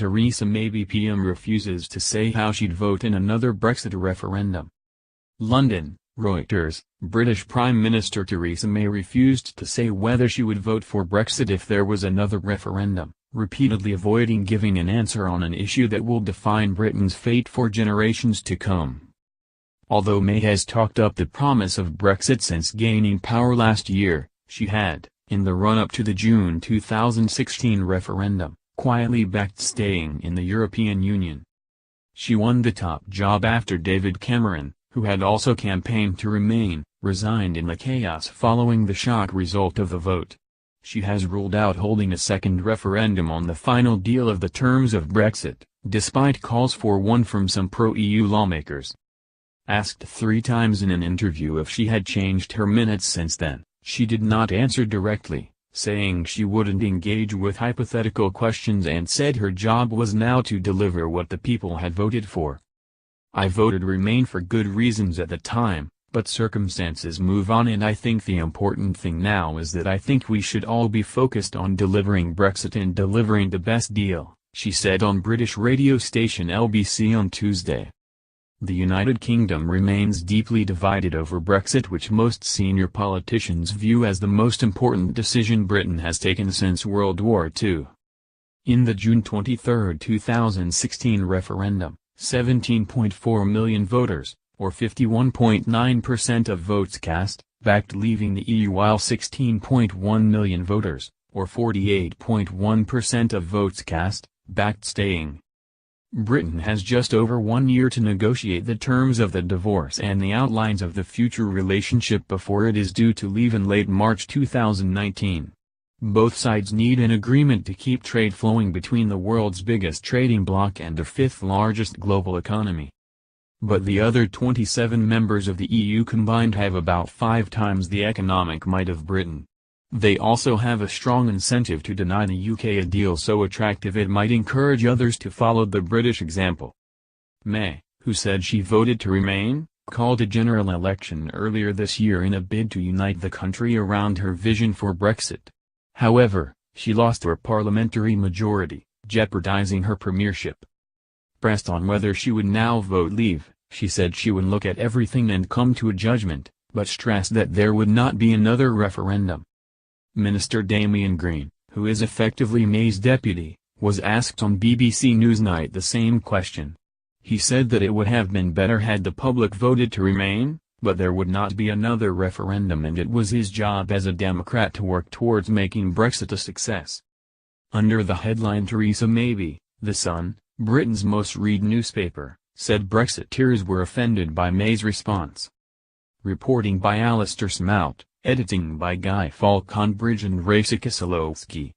Theresa Maybe PM refuses to say how she'd vote in another Brexit referendum. London, Reuters. British Prime Minister Theresa May refused to say whether she would vote for Brexit if there was another referendum, repeatedly avoiding giving an answer on an issue that will define Britain's fate for generations to come. Although May has talked up the promise of Brexit since gaining power last year, she had, in the run-up to the June 2016 referendum, quietly backed staying in the European Union. She won the top job after David Cameron, who had also campaigned to remain, resigned in the chaos following the shock result of the vote. She has ruled out holding a second referendum on the final deal of the terms of Brexit, despite calls for one from some pro-EU lawmakers. Asked 3 times in an interview if she had changed her minutes since then, she did not answer directly, saying she wouldn't engage with hypothetical questions and said her job was now to deliver what the people had voted for. "I voted Remain for good reasons at the time, but circumstances move on, and I think the important thing now is that I think we should all be focused on delivering Brexit and delivering the best deal," she said on British radio station LBC on Tuesday. The United Kingdom remains deeply divided over Brexit, which most senior politicians view as the most important decision Britain has taken since World War II. In the June 23, 2016 referendum, 17.4 million voters, or 51.9% of votes cast, backed leaving the EU, while 16.1 million voters, or 48.1% of votes cast, backed staying. Britain has just over 1 year to negotiate the terms of the divorce and the outlines of the future relationship before it is due to leave in late March 2019. Both sides need an agreement to keep trade flowing between the world's biggest trading bloc and the 5th largest global economy. But the other 27 members of the EU combined have about 5 times the economic might of Britain. They also have a strong incentive to deny the UK a deal so attractive it might encourage others to follow the British example. May, who said she voted to remain, called a general election earlier this year in a bid to unite the country around her vision for Brexit. However, she lost her parliamentary majority, jeopardizing her premiership. Pressed on whether she would now vote leave, she said she would look at everything and come to a judgment, but stressed that there would not be another referendum. Minister Damian Green, who is effectively May's deputy, was asked on BBC Newsnight the same question. He said that it would have been better had the public voted to remain, but there would not be another referendum, and it was his job as a Democrat to work towards making Brexit a success. Under the headline Theresa Maybe, The Sun, Britain's most read newspaper, said Brexiteers were offended by May's response. Reporting by Alistair Smout, editing by Guy Falconbridge and Racika Solowski.